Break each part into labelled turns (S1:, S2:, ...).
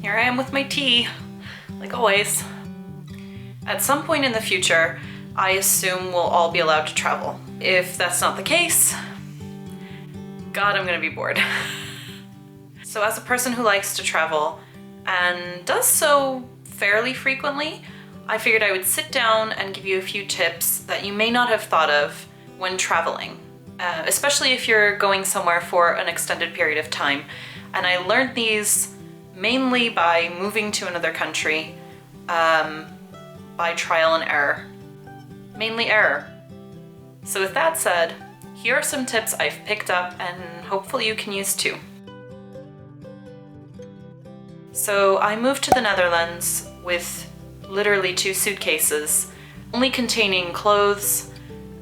S1: here I am with my tea, like always. At some point in the future, I assume we'll all be allowed to travel. If that's not the case, God, I'm gonna be bored. So as a person who likes to travel and does so fairly frequently, I figured I would sit down and give you a few tips that you may not have thought of when traveling, especially if you're going somewhere for an extended period of time. And I learned these mainly by moving to another country, by trial and error. Mainly error. So with that said, here are some tips I've picked up and hopefully you can use too. So I moved to the Netherlands with literally 2 suitcases, only containing clothes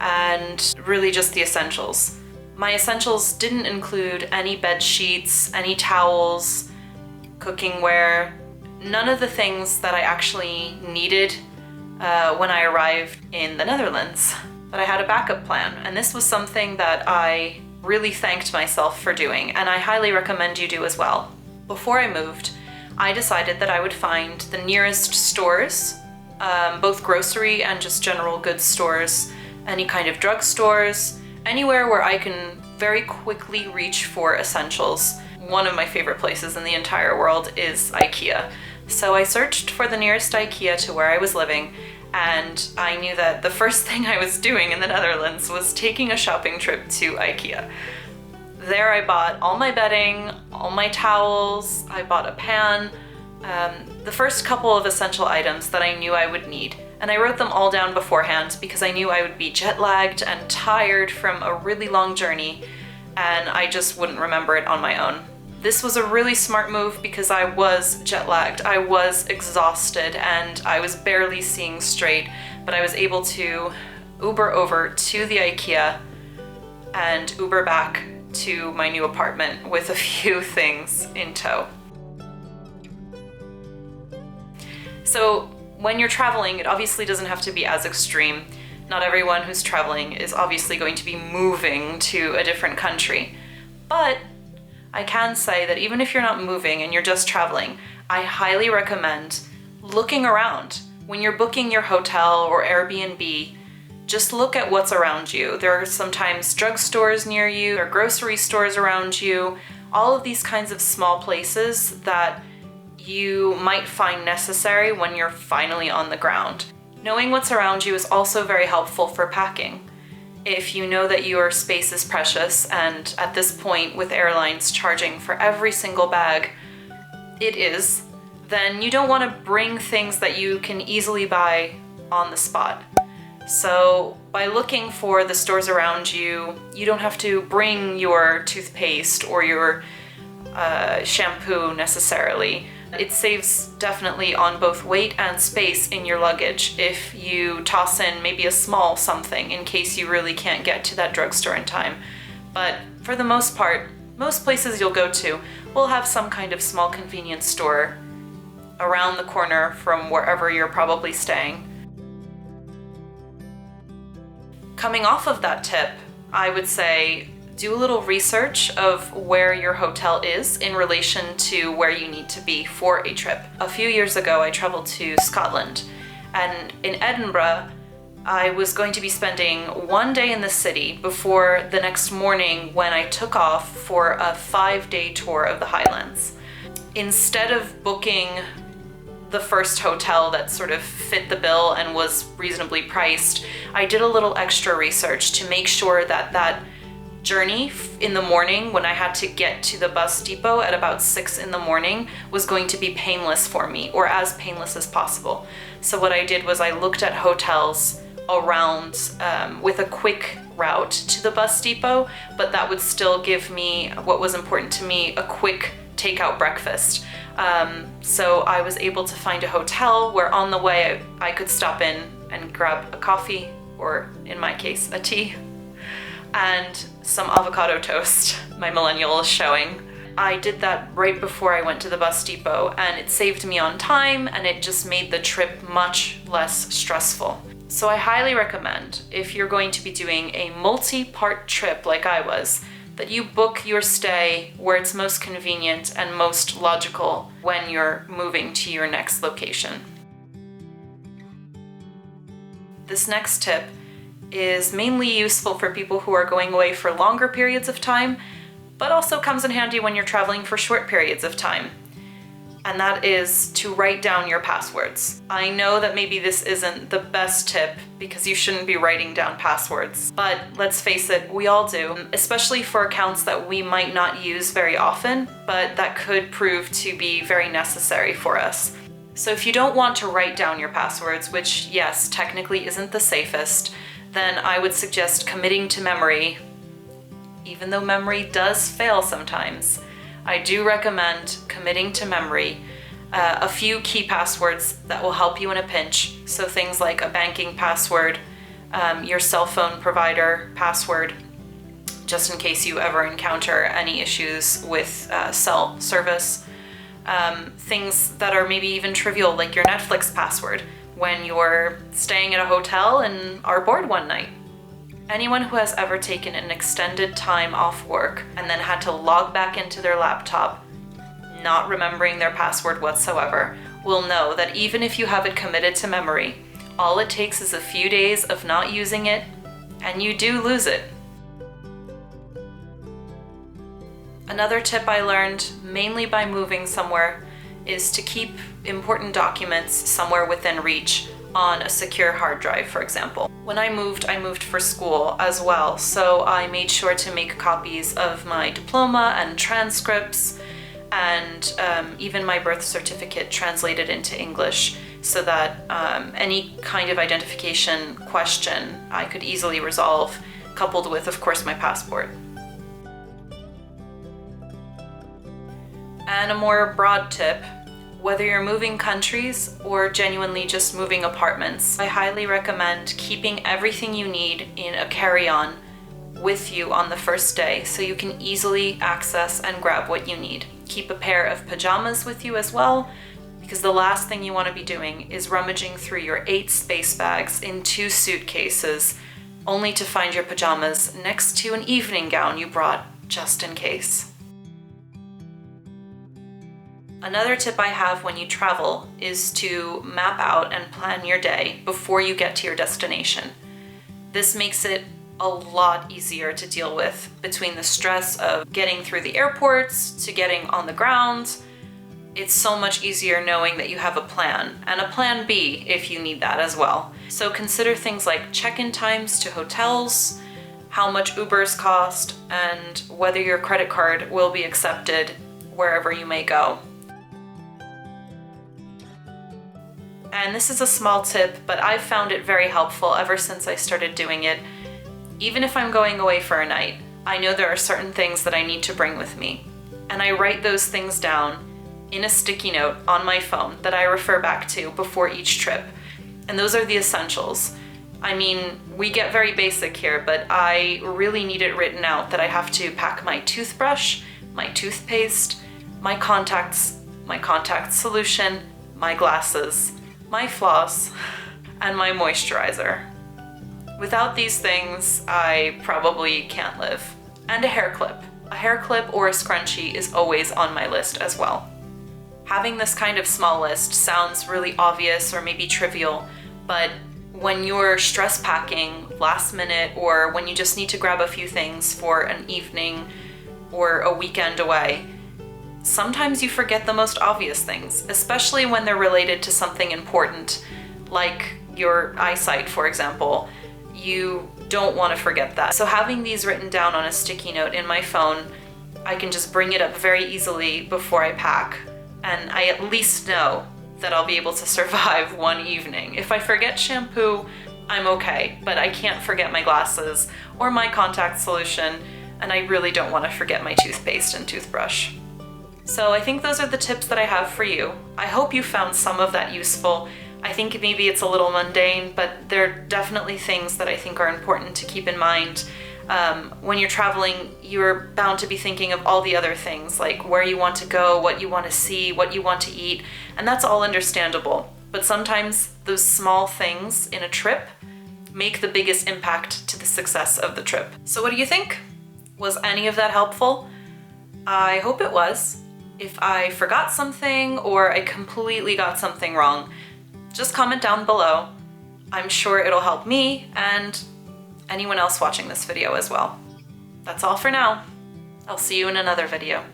S1: and really just the essentials. My essentials didn't include any bed sheets, any towels, cookingware, none of the things that I actually needed when I arrived in the Netherlands. But I had a backup plan, and this was something that I really thanked myself for doing, and I highly recommend you do as well. Before I moved, I decided that I would find the nearest stores, both grocery and just general goods stores, any kind of drug stores, anywhere where I can very quickly reach for essentials. One of my favorite places in the entire world is IKEA. So I searched for the nearest IKEA to where I was living, and I knew that the first thing I was doing in the Netherlands was taking a shopping trip to IKEA. There I bought all my bedding, all my towels, I bought a pan, the first couple of essential items that I knew I would need. And I wrote them all down beforehand because I knew I would be jet lagged and tired from a really long journey, and I just wouldn't remember it on my own. This was a really smart move because I was jet lagged, I was exhausted, and I was barely seeing straight, but I was able to Uber over to the IKEA and Uber back to my new apartment with a few things in tow. So when you're traveling, it obviously doesn't have to be as extreme. Not everyone who's traveling is obviously going to be moving to a different country. But I can say that even if you're not moving and you're just traveling, I highly recommend looking around. When you're booking your hotel or Airbnb, just look at what's around you. There are sometimes drugstores near you, there are grocery stores around you, all of these kinds of small places that you might find necessary when you're finally on the ground. Knowing what's around you is also very helpful for packing. If you know that your space is precious, and at this point with airlines charging for every single bag, it is, then you don't want to bring things that you can easily buy on the spot. So by looking for the stores around you, you don't have to bring your toothpaste or your shampoo necessarily. It saves definitely on both weight and space in your luggage if you toss in maybe a small something in case you really can't get to that drugstore in time. But for the most part, most places you'll go to will have some kind of small convenience store around the corner from wherever you're probably staying. Coming off of that tip, I would say do a little research of where your hotel is in relation to where you need to be for a trip. A few years ago, I traveled to Scotland, and in Edinburgh, I was going to be spending one day in the city before the next morning when I took off for a 5-day tour of the Highlands. Instead of booking the first hotel that sort of fit the bill and was reasonably priced, I did a little extra research to make sure that that journey in the morning when I had to get to the bus depot at about 6 in the morning was going to be painless for me, or as painless as possible. So what I did was I looked at hotels around with a quick route to the bus depot, but that would still give me what was important to me, a quick takeout breakfast. So I was able to find a hotel where on the way I could stop in and grab a coffee, or in my case, a tea, and some avocado toast. My millennial is showing. I did that right before I went to the bus depot, and it saved me on time, and it just made the trip much less stressful. So I highly recommend, if you're going to be doing a multi-part trip like I was, that you book your stay where it's most convenient and most logical when you're moving to your next location. This next tip is mainly useful for people who are going away for longer periods of time, but also comes in handy when you're traveling for short periods of time. And that is to write down your passwords. I know that maybe this isn't the best tip because you shouldn't be writing down passwords, but let's face it, we all do, especially for accounts that we might not use very often, but that could prove to be very necessary for us. So if you don't want to write down your passwords, which yes, technically isn't the safest, then I would suggest committing to memory, even though memory does fail sometimes. I do recommend committing to memory a few key passwords that will help you in a pinch. So things like a banking password, your cell phone provider password, just in case you ever encounter any issues with cell service. Things that are maybe even trivial, like your Netflix password when you're staying at a hotel and are bored one night. Anyone who has ever taken an extended time off work and then had to log back into their laptop, not remembering their password whatsoever, will know that even if you have it committed to memory, all it takes is a few days of not using it, and you do lose it. Another tip I learned, mainly by moving somewhere, is to keep important documents somewhere within reach on a secure hard drive, for example. When I moved for school as well, so I made sure to make copies of my diploma and transcripts, and even my birth certificate translated into English, so that any kind of identification question I could easily resolve, coupled with, of course, my passport. And a more broad tip, whether you're moving countries or genuinely just moving apartments, I highly recommend keeping everything you need in a carry-on with you on the first day so you can easily access and grab what you need. Keep a pair of pajamas with you as well, because the last thing you want to be doing is rummaging through your 8 space bags in 2 suitcases, only to find your pajamas next to an evening gown you brought just in case. Another tip I have when you travel is to map out and plan your day before you get to your destination. This makes it a lot easier to deal with between the stress of getting through the airports to getting on the ground. It's so much easier knowing that you have a plan, and a plan B if you need that as well. So consider things like check-in times to hotels, how much Ubers cost, and whether your credit card will be accepted wherever you may go. And this is a small tip, but I've found it very helpful ever since I started doing it. Even if I'm going away for a night, I know there are certain things that I need to bring with me. And I write those things down in a sticky note on my phone that I refer back to before each trip. And those are the essentials. I mean, we get very basic here, but I really need it written out that I have to pack my toothbrush, my toothpaste, my contacts, my contact solution, my glasses, my floss, and my moisturizer. Without these things, I probably can't live. And a hair clip. A hair clip or a scrunchie is always on my list as well. Having this kind of small list sounds really obvious or maybe trivial, but when you're stress packing last minute, or when you just need to grab a few things for an evening or a weekend away, sometimes you forget the most obvious things, especially when they're related to something important, like your eyesight, for example. You don't want to forget that. So having these written down on a sticky note in my phone, I can just bring it up very easily before I pack, and I at least know that I'll be able to survive one evening. If I forget shampoo, I'm okay, but I can't forget my glasses or my contact solution, and I really don't want to forget my toothpaste and toothbrush. So I think those are the tips that I have for you. I hope you found some of that useful. I think maybe it's a little mundane, but they're definitely things that I think are important to keep in mind. When you're traveling, you're bound to be thinking of all the other things, like where you want to go, what you want to see, what you want to eat, and that's all understandable. But sometimes those small things in a trip make the biggest impact to the success of the trip. So what do you think? Was any of that helpful? I hope it was. If I forgot something or I completely got something wrong, just comment down below. I'm sure it'll help me and anyone else watching this video as well. That's all for now. I'll see you in another video.